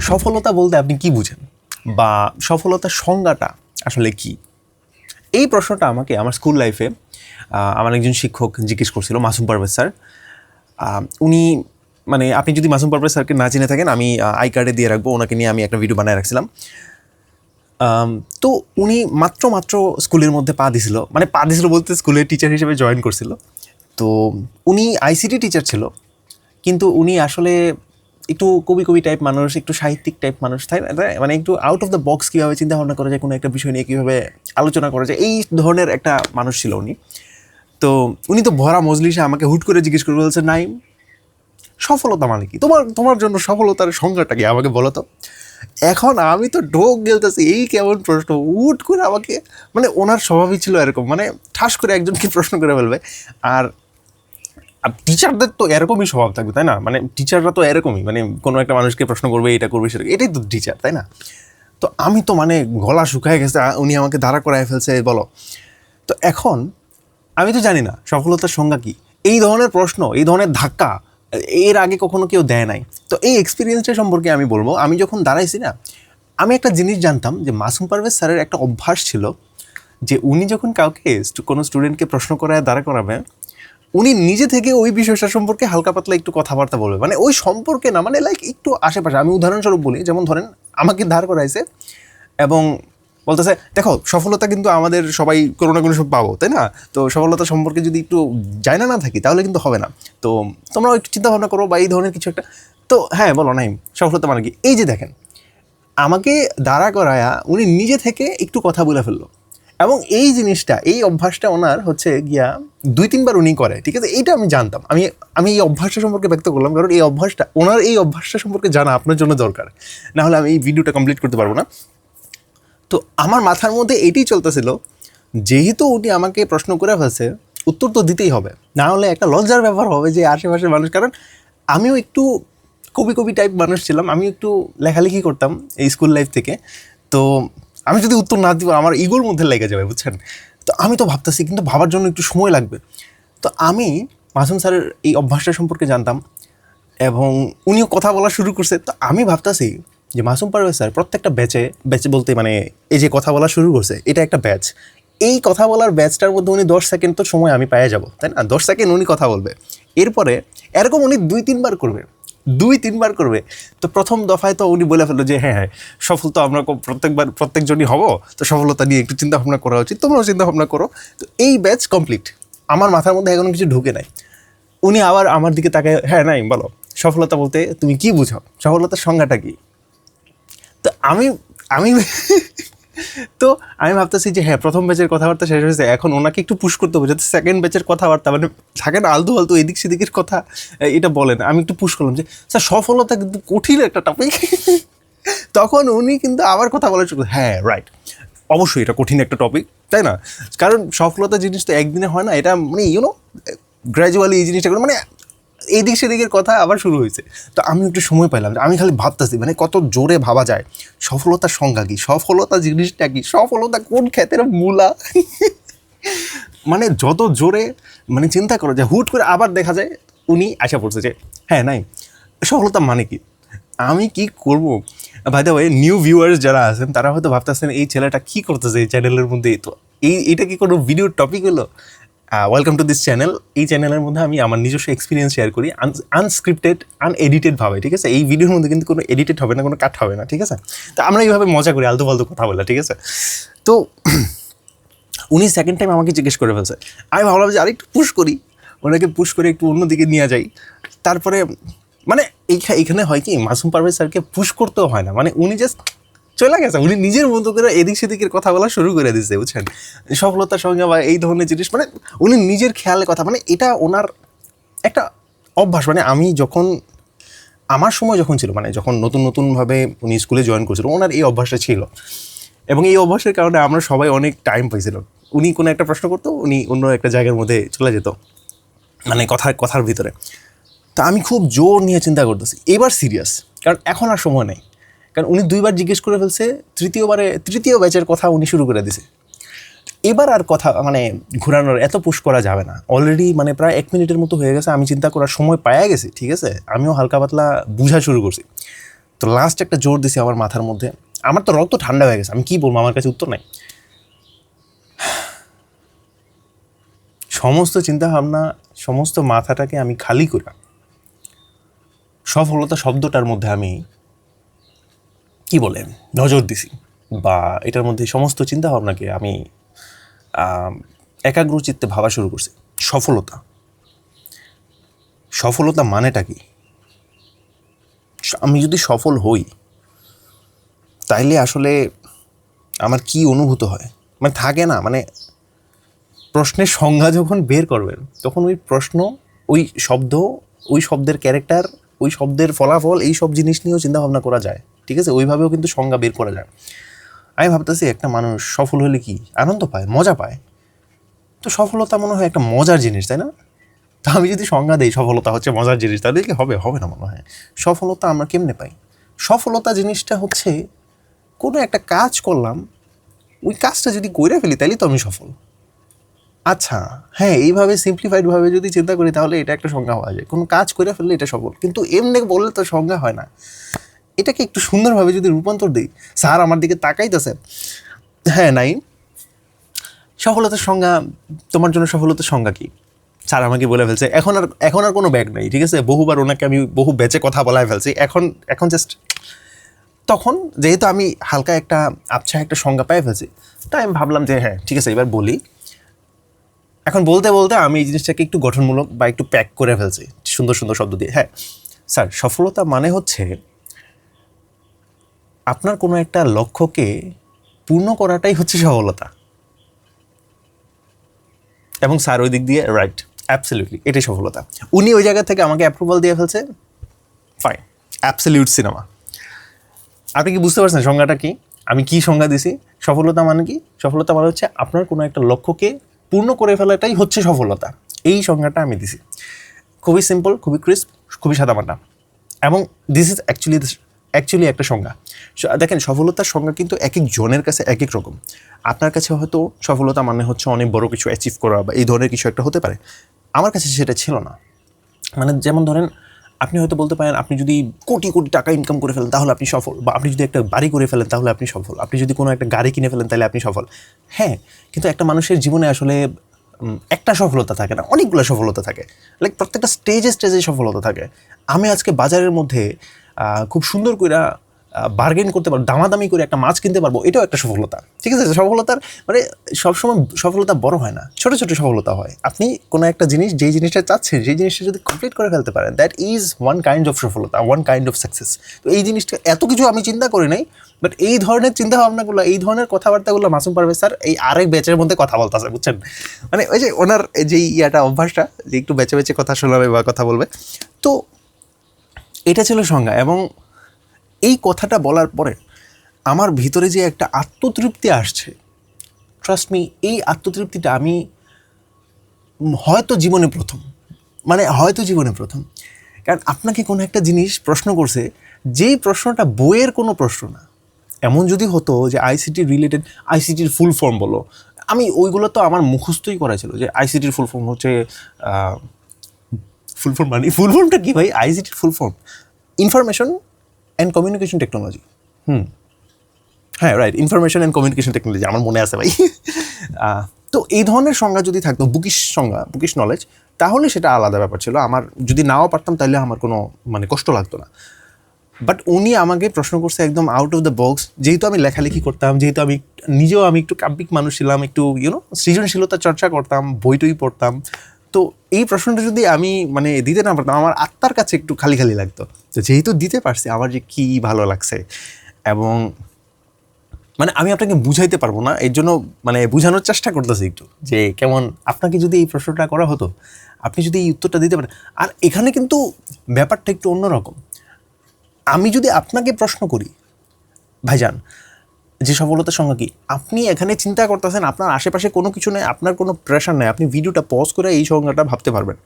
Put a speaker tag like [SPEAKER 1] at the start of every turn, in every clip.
[SPEAKER 1] সফলতা বলতে আপনি কি বুঝেন, বা সফলতার সংজ্ঞাটা আসলে কি? এই প্রশ্নটা আমাকে আমার স্কুল লাইফে আমার একজন শিক্ষক জিজ্ঞেস করছিল, মাসুম পারভেজ স্যার। উনি মানে আপনি যদি মাসুম পারভেজ স্যারকে না চিনে থাকেন, আমি আই কার্ডে দিয়ে রাখবো, ওনাকে নিয়ে আমি একটা ভিডিও বানায় রাখছিলাম। তো উনি মাত্র স্কুলের মধ্যে পা দিছিল, মানে পা দিছিল বলতে স্কুলের টিচার হিসেবে জয়েন করছিল। তো উনি আইসিটি টিচার ছিল, কিন্তু উনি আসলে একটু কবি টাইপ মানুষ, একটু সাহিত্যিক টাইপ মানুষ, তাই না? মানে একটু আউট অফ দ্য বক্স কীভাবে চিন্তা ভাবনা করা যায়, কোনো একটা বিষয় নিয়ে কীভাবে আলোচনা করা যায়, এই ধরনের একটা মানুষ ছিল উনি। তো উনি তো ভরা মজলিসে আমাকে হুট করে জিজ্ঞেস করে বলছে, নাইম, সফলতা মানে কি? তোমার জন্য সফলতার সংজ্ঞাটা কি, আমাকে বলো তো। এখন আমি তো ঢোক গেলতেছি, এই কেমন প্রশ্ন হুট করে আমাকে, মানে ওনার স্বভাবই ছিল এরকম, মানে ঠাস করে একজনকে প্রশ্ন করে ফেলবে। আর টিচারদের তো এরকমই স্বভাব থাকবে, তাই না? মানে টিচাররা তো এরকমই, মানে কোনো একটা মানুষকে প্রশ্ন করবে, এটা করবে সেটা, এটাই তো টিচার, তাই না? তো আমি তো মানে গলা শুকায় গেছে, উনি আমাকে দাঁড়া করায় ফেলছে, বলো। তো এখন আমি তো জানি না সফলতার সংজ্ঞা কী। এই ধরনের প্রশ্ন, এই ধরনের ধাক্কা এর আগে কখনো কেউ দেয় নাই। তো এই এক্সপিরিয়েন্সটা সম্পর্কে আমি বলবো। আমি যখন দাঁড়াইছি না, আমি একটা জিনিস জানতাম যে মাসুম পারভেজ স্যারের একটা অভ্যাস ছিল যে উনি যখন কাউকে কোনো স্টুডেন্টকে প্রশ্ন করায় দাঁড়া করাবে, উনি নিজে থেকে ওই বিষয়টা সম্পর্কে হালকা পাতলা একটু কথাবার্তা বলবে, মানে ওই সম্পর্কে না, মানে লাইক একটু আশেপাশে। আমি উদাহরণস্বরূপ বলি, যেমন ধরেন আমাকে দাঁড় করাইছে এবং বলতেছে, দেখো সফলতা কিন্তু আমাদের সবাই কোনো না কোনো সব পাবো, তাই না? তো সফলতা সম্পর্কে যদি একটু জানা না থাকি তাহলে কিন্তু হবে না। তো তোমরাও একটু চিন্তা ভাবনা করো, বা এই ধরনের কিছু একটা। তো হ্যাঁ, বলো নাই সফলতা মানে কি। এই যে দেখেন, আমাকে দাঁড়া করায়া উনি নিজে থেকে একটু কথা বলে ফেললো, এবং এই জিনিসটা, এই অভ্যাসটা ওনার হচ্ছে গিয়া 2-3 বার উনি করে, ঠিক আছে? এইটা আমি জানতাম। আমি এই অভ্যাসটা সম্পর্কে ব্যক্ত করলাম, কারণ এই অভ্যাসটা, ওনার এই অভ্যাসটা সম্পর্কে জানা আপনার জন্য দরকার, না হলে আমি এই ভিডিওটা কমপ্লিট করতে পারবো না। তো আমার মাথার মধ্যে এটাই চলতেছিল, যেহেতু উনি আমাকে প্রশ্ন করে ফেলছে, উত্তর তো দিতেই হবে, না হলে একটা লজ্জার ব্যাপার হবে যে আশেপাশের মানুষ। কারণ আমিও একটু কবি টাইপ মানুষ ছিলাম, আমি একটু লেখালেখি করতাম এই স্কুল লাইফ থেকে। তো আমি যদি উত্তর না দিব, আমার ইগোর মধ্যে লেগে যাবে, বুঝছেন? তো আমি তো ভাবতেছি, কিন্তু ভাবার জন্য একটু সময় লাগবে। তো আমি মাসুম স্যারের এই অভ্যাসটা সম্পর্কে জানতাম, এবং উনিও কথা বলা শুরু করছে। তো আমি ভাবতেছি যে মাসুম পারভেজ স্যার প্রত্যেকটা ব্যাচে বলতে মানে এই যে কথা বলা শুরু করছে, এটা একটা ব্যাচ। এই কথা বলার ব্যাচটার মধ্যে উনি 10 সেকেন্ড তো সময় আমি পাই যাব, তাই না? 10 সেকেন্ড উনি কথা বলবে, এরপরে এরকম উনি 2-3 বার করবে, 2-3 বার করবে। তো প্রথম দফায় তো উনি বলে ফেললো যে হ্যাঁ, সফল তো আমরা প্রত্যেকজনই হব, তো সফলতা নিয়ে একটু চিন্তা ভাবনা করা উচিত, তোমরাও চিন্তা ভাবনা করো। তো এই ব্যাচ কমপ্লিট, আমার মাথার মধ্যে এখনো কিছু ঢুকে নাই। উনি আবার আমার দিকে তাকায়, হ্যাঁ নাই, বলো সফলতা বলতে তুমি কি বুঝো, সফলতার সংজ্ঞাটা কি? তো আমি আমি তো আমি ভাবতেছি যে হ্যাঁ, প্রথম ব্যাচের কথাবার্তা শেষ হয়েছে, এখন ওনাকে একটু পুশ করতে হবে যাতে সেকেন্ড ব্যাচের কথাবার্তা, মানে থাকে না আলতু ফালতু এদিক সেদিকের কথা, এটা বলেন। আমি একটু পুশ করলাম যে স্যার, সফলতা কিন্তু কঠিন একটা টপিক। তখন উনি কিন্তু আবার কথা বলা শুরু, হ্যাঁ রাইট, অবশ্যই এটা কঠিন একটা টপিক, তাই না? কারণ সফলতা জিনিস তো একদিনে হয় না, এটা মানে গ্র্যাজুয়ালি এই জিনিসটা মানে এইদিক সেদিকের কথা আবার শুরু হয়েছে। তো আমি একটু সময় পাইলাম, আমি খালি ভাবতেছি মানে কত জোরে ভাবা যায় সফলতার সংজ্ঞা কী, সফলতা জিনিসটা কি, সফলতা কোন ক্ষেতের মূলা। মানে যত জোরে মানে চিন্তা করা যায়, হুট করে আবার দেখা যায় উনি আশা পড়ছে যে হ্যাঁ নাই, সফলতা মানে কি। আমি কি করব? By the way, new viewers যারা আছেন তারা হয়তো ভাবতেছেন এই ছেলেটা কী করতেছে এই চ্যানেলের মধ্যে, তো এইটা কি কোনো ভিডিওর টপিক হলো? Welcome to this channel. এই চ্যানেলের মধ্যে আমি আমার নিজস্ব এক্সপিরিয়েন্স শেয়ার করি, আনস্ক্রিপ্টেড, আনএডিটেডভাবে, ঠিক আছে? এই ভিডিওর মধ্যে কিন্তু কোনো এডিটেড হবে না, কোনো কাট হবে না, ঠিক আছে? তো আমরা এইভাবে মজা করি, আলতু ফালতু কথা বলে, ঠিক আছে? তো উনি সেকেন্ড টাইম আমাকে জিজ্ঞেস করে ফেলছে। আমি ভাবলাম যে আরেকটু পুশ করি, ওনাকে পুশ করে একটু অন্যদিকে নিয়ে যাই। তারপরে মানে এইখানে হয় কি, মাসুম পারভেজ স্যারকে পুশ করতেও হয় না, মানে উনি জাস্ট চলে গেছে, উনি নিজের মতো করে এদিক সেদিকের কথা বলা শুরু করে দিচ্ছে, বুঝছেন? সফলতার সঙ্গে বা এই ধরনের জিনিস, মানে উনি নিজের খেয়ালের কথা, মানে এটা ওনার একটা অভ্যাস। মানে আমি যখন, আমার সময় যখন ছিল, মানে যখন নতুনভাবে উনি স্কুলে জয়েন করছিল, ওনার এই অভ্যাসটা ছিল, এবং এই অভ্যাসের কারণে আমরা সবাই অনেক টাইম পাইছিল। উনি কোনো একটা প্রশ্ন করতো, উনি অন্য একটা জায়গার মধ্যে চলে যেত, মানে কথার ভিতরে। তা আমি খুব জোর নিয়ে চিন্তা করতেছি, এবার সিরিয়াস, কারণ এখন আর সময় নেই। কারণ উনি 2 বার জিজ্ঞেস করে ফেলছে, তৃতীয় ব্যাচের কথা উনি শুরু করে দিছে। এবার আর কথা মানে ঘোরানোর এত পুশ করা যাবে না, অলরেডি মানে প্রায় 1 মিনিটের মতো হয়ে গেছে, আমি চিন্তা করার সময় পাইয়া গেছি, ঠিক আছে? আমিও হালকা পাতলা বুঝা শুরু করছি। তো লাস্ট একটা জোর দিছি আমার মাথার মধ্যে, আমার তো রক্ত ঠান্ডা হয়ে গেছে, আমি কি বলবো, আমার কাছে উত্তর নাই। সমস্ত চিন্তাভাবনা, সমস্ত মাথাটাকে আমি খালি করে সফলতা শব্দটার মধ্যে আমি কি বলে নজর দিছি, বা এটার মধ্যে সমস্ত চিন্তাভাবনাকে আমি একাগ্রচিত্তে ভাবা শুরু করছি। সফলতা, সফলতা মানেটা কি? আমি যদি সফল হই তাইলে আসলে আমার কি অনুভূত হয়, মানে থাকে না, মানে প্রশ্নের সংজ্ঞা যখন বের করবেন তখন ওই প্রশ্ন, ওই শব্দ, ওই শব্দের ক্যারেক্টার, ওই শব্দের ফলাফল, এই সব জিনিস নিয়েও চিন্তাভাবনা করা যায়, ঠিক আছে? ওইভাবেও কিন্তু সংজ্ঞা বের করা যায়। আমি ভাবতেছি একটা মানুষ সফল হলে কি আনন্দ পায়, মজা পায়, তো সফলতা মনে হয় একটা মজার জিনিস, তাই না? তা আমি যদি সংজ্ঞা দিই সফলতা হচ্ছে মজার জিনিস, তাহলে কি হবে? হবে না মনে হয়। সফলতা আমরা কেমনে পাই? সফলতা জিনিসটা হচ্ছে কোনো একটা কাজ করলাম, ওই কাজটা যদি কইরা ফেলি তাইলে তো আমি সফল। আচ্ছা, হ্যাঁ, এইভাবে সিম্পলিফাইডভাবে যদি চিন্তা করি তাহলে এটা একটা সংজ্ঞা হওয়া যায়, কোনো কাজ করে ফেললে এটা সফল। কিন্তু এমনি বললে তো সংজ্ঞা হয় না। এটাকে একটু সুন্দরভাবে যদি রূপান্তর দিই, স্যার আমার দিকে তাকাইতেছে, হ্যাঁ নাই, সফলতার সংজ্ঞা, তোমার জন্য সফলতার সংজ্ঞা কি? স্যার আমাকে বলে ফেলছে, এখন আর কোনো ব্যাগ নেই, ঠিক আছে? বহুবার ওনাকে আমি বহু ব্যাচে কথা বলায় ফেলছি, এখন জাস্ট তখন যেহেতু আমি হালকা একটা আবছা একটা সংজ্ঞা পেয়ে ফেলছি, তাই আমি ভাবলাম যে হ্যাঁ ঠিক আছে এবার বলি। এখন বলতে বলতে আমি এই জিনিসটাকে একটু গঠনমূলক বা একটু প্যাক করে ফেলছি সুন্দর সুন্দর শব্দ দিয়ে। হ্যাঁ স্যার, সফলতা মানে হচ্ছে আপনার কোনো একটা লক্ষ্যকে পূর্ণ করাটাই হচ্ছে সফলতা। এবং স্যার ওই দিক দিয়ে রাইট, অ্যাবসলিউটলি এটাই সফলতা। উনি ওই জায়গা থেকে আমাকে অ্যাপ্রুভাল দিয়ে ফেলছে, ফাইন, অ্যাবসলিউট সিনেমা। আপনি কি বুঝতে পারছেন সংজ্ঞাটা কি? আমি কি সংজ্ঞা দিছি? সফলতা মানে কি? সফলতা মানে হচ্ছে আপনার কোনো একটা লক্ষ্যকে পূর্ণ করে ফেলাটাই হচ্ছে সফলতা। এই সংজ্ঞাটা আমি দিছি, খুবই সিম্পল, খুবই ক্রিস্প, খুবই সাদামাটা। এবং দিস ইজ অ্যাকচুয়ালি একটা সংজ্ঞা। দেখেন, সফলতার সংজ্ঞা কিন্তু এক এক জনের কাছে এক এক রকম। আপনার কাছে হয়তো সফলতা মানে হচ্ছে অনেক বড় কিছু অ্যাচিভ করা বা এই ধরনের কিছু একটা হতে পারে। আমার কাছে সেটা ছিল না। মানে যেমন ধরেন, আপনি হয়তো বলতে পারেন আপনি যদি কোটি কোটি টাকা ইনকাম করে ফেলেন তাহলে আপনি সফল, বা আপনি যদি একটা বাড়ি করে ফেলেন তাহলে আপনি সফল, আপনি যদি কোনো একটা গাড়ি কিনে ফেলেন তাহলে আপনি সফল। হ্যাঁ, কিন্তু একটা মানুষের জীবনে আসলে একটা সফলতা থাকে না, অনেকগুলো সফলতা থাকে। লাইক প্রত্যেকটা স্টেজে স্টেজে সফলতা থাকে। আমি আজকে বাজারের মধ্যে খুব সুন্দর করে বার্গেন করতে পারবো, দামাদামি করে একটা মাছ কিনতে পারবো, এটাও একটা সফলতা, ঠিক আছে? সফলতার মানে সবসময় সফলতা বড় হয় না, ছোটো ছোটো সফলতা হয়। আপনি কোনো একটা জিনিস, যেই জিনিসটা চাচ্ছেন, সেই জিনিসটা যদি কমপ্লিট করে ফেলতে পারেন, that is one kind of সফলতা, ওয়ান কাইন্ড অফ সাকসেস। তো এই জিনিসটা এত কিছু আমি চিন্তা করি নাই, বাট এই ধরনের চিন্তাভাবনাগুলো, এই ধরনের কথাবার্তাগুলো মাসুম পারভেজ স্যার এই আরেক ব্যাচের মধ্যে কথা বলতেছে, বুঝছেন? মানে ওই যে ওনার যেই অভ্যাসটা যে একটু বেঁচে বেঁচে কথা শোনাবে বা কথা বলবে, তো এটা ছিল সংজ্ঞা। এবং এই কথাটা বলার পরে আমার ভিতরে যে একটা আত্মতৃপ্তি আসছে, ট্রাস্ট মি, এই আত্মতৃপ্তিটা আমি হয়তো জীবনে প্রথম। কারণ আপনাকে কোনো একটা জিনিস প্রশ্ন করছে, যেই প্রশ্নটা বইয়ের কোনো প্রশ্ন না। এমন যদি হতো যে আইসিটি রিলেটেড, আইসিটির ফুল ফর্ম বলো, আমি ওইগুলো তো আমার মুখস্থই করা ছিল যে আইসিটির ফুল ফর্ম হচ্ছে ফুল ফর্মটা কি ভাই? আইসিটির full form information and communication technology. হ্যাঁ right, information and communication technology, আমার মনে আছে ভাই। তো এই ধরনের সংজ্ঞা যদি থাকতো, বুকিশ নলেজ, তাহলে সেটা আলাদা ব্যাপার ছিল। আমার যদি নাও পারতাম তাহলে আমার কোনো কষ্ট লাগতো না। বাট উনি আমাকে প্রশ্ন করছে একদম আউট অফ দ্য বক্স। যেহেতু আমি লেখালেখি করতাম, যেহেতু আমি নিজেও একটু কাব্যিক মানুষ ছিলাম, একটু সৃজনশীলতা চর্চা করতাম, বই টই পড়তাম, তো এই প্রশ্নটা যদি আমি দিতে না পারতাম, আমার আত্মার কাছে একটু খালি খালি লাগতো। তো যেহেতু দিতে পারছি, আমার যে কী ভালো লাগছে। এবং আমি আপনাকে বুঝাইতে পারবো না, এর জন্য বোঝানোর চেষ্টা করতেছি একটু, যে কেমন আপনাকে যদি এই প্রশ্নটা করা হতো, আপনি যদি এই উত্তরটা দিতে পারেন। আর এখানে কিন্তু ব্যাপারটা একটু অন্যরকম। আমি যদি আপনাকে প্রশ্ন করি, ভাইজান যে সফলতার সংজ্ঞা কি, আপনি এখানে চিন্তা করতেছেন, আপনার আশেপাশে কোনো কিছু নেই, আপনার কোনো প্রেশার নেই, আপনি ভিডিওটা পজ করে এই সংজ্ঞাটা ভাবতে পারবেন।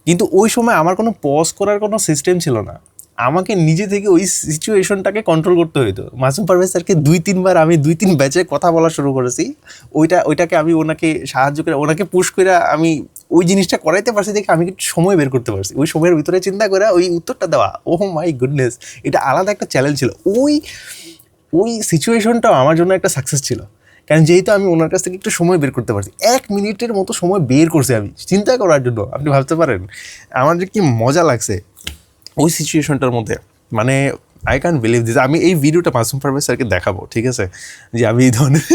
[SPEAKER 1] কিন্তু ওই সময় আমার কোনো পজ করার কোনো সিস্টেম ছিল না, আমাকে নিজে থেকে ওই সিচুয়েশনটাকে কন্ট্রোল করতে হইতো। মাসুম পারভেজ স্যারকে 2-3 বার আমি 2-3 ব্যাচে কথা বলা শুরু করেছি, ওইটাকে আমি ওনাকে সাহায্য করে, ওনাকে পুশ করে আমি ওই জিনিসটা করাইতে পারছি দেখে আমি একটু সময় বের করতে পারছি, ওই সময়ের ভিতরে চিন্তা করে ওই উত্তরটা দেওয়া। ওহ মাই গুডনেস, এটা আলাদা একটা চ্যালেঞ্জ ছিল। ওই সিচুয়েশনটাও আমার জন্য একটা সাকসেস ছিল, কারণ যেহেতু আমি ওনার কাছ থেকে একটু সময় বের করতে পারছি, 1 মিনিটের মতো সময় বের করছি আমি চিন্তা করার জন্য। আপনি ভাবতে পারেন আমার যে কি মজা লাগছে ওই সিচুয়েশনটার মধ্যে, মানে আই ক্যান বিলিভ দিস। আমি এই ভিডিওটা মাসুম পারভেজ স্যারকে দেখাবো, ঠিক আছে, যে আমি এই ধরনের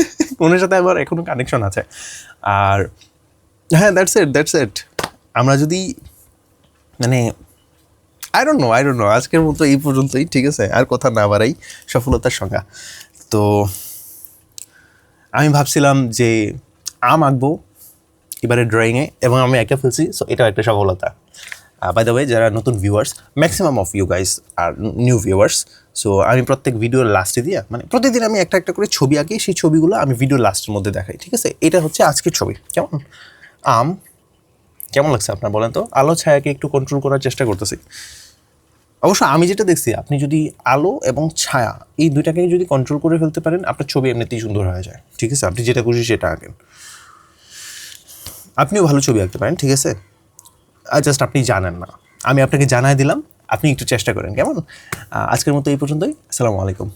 [SPEAKER 1] ওনার সাথে আমার এখনও কানেকশন আছে। আর হ্যাঁ, দ্যাটস ইট। আমরা যদি মানে আই ডোন্ট নো আজকের মতো এই পর্যন্তই, ঠিক আছে, আর কথা না বাড়াই। সফলতার সংজ্ঞা তো আমি ভাবছিলাম যে আঁকবো এবারে ড্রয়িংয়ে, এবং আমি এঁকে ফেলছি, সো এটাও একটা সফলতা। বাই দ্য ওয়ে, যারা নতুন viewers, maximum of you guys are new viewers, so আমি প্রত্যেক ভিডিওর লাস্টে দিয়ে, মানে প্রতিদিন আমি একটা একটা করে ছবি আঁকি, সেই ছবিগুলো আমি ভিডিওর লাস্টের মধ্যে দেখাই, ঠিক আছে। এটা হচ্ছে আজকের ছবি। কেমন লাগছে আপনার বলেন তো? আলো ছায়াকে একটু কন্ট্রোল করার চেষ্টা করতেছি। অবশ্য আমি যেটা দেখছি, আপনি যদি আলো এবং ছায়া এই দুইটাকে যদি কন্ট্রোল করে ফেলতে পারেন, আপনার ছবি এমনিতেই সুন্দর হয়ে যায়, ঠিক আছে। আপনি যেটা খুশি সেটা আঁকেন, আপনিও ভালো ছবি আঁকতে পারেন, ঠিক আছে। জাস্ট আপনি জানেন না, আমি আপনাকে জানাই দিলাম, আপনি একটু চেষ্টা করেন, কেমন? আজকের মতো এই পর্যন্তই। আসসালামু আলাইকুম।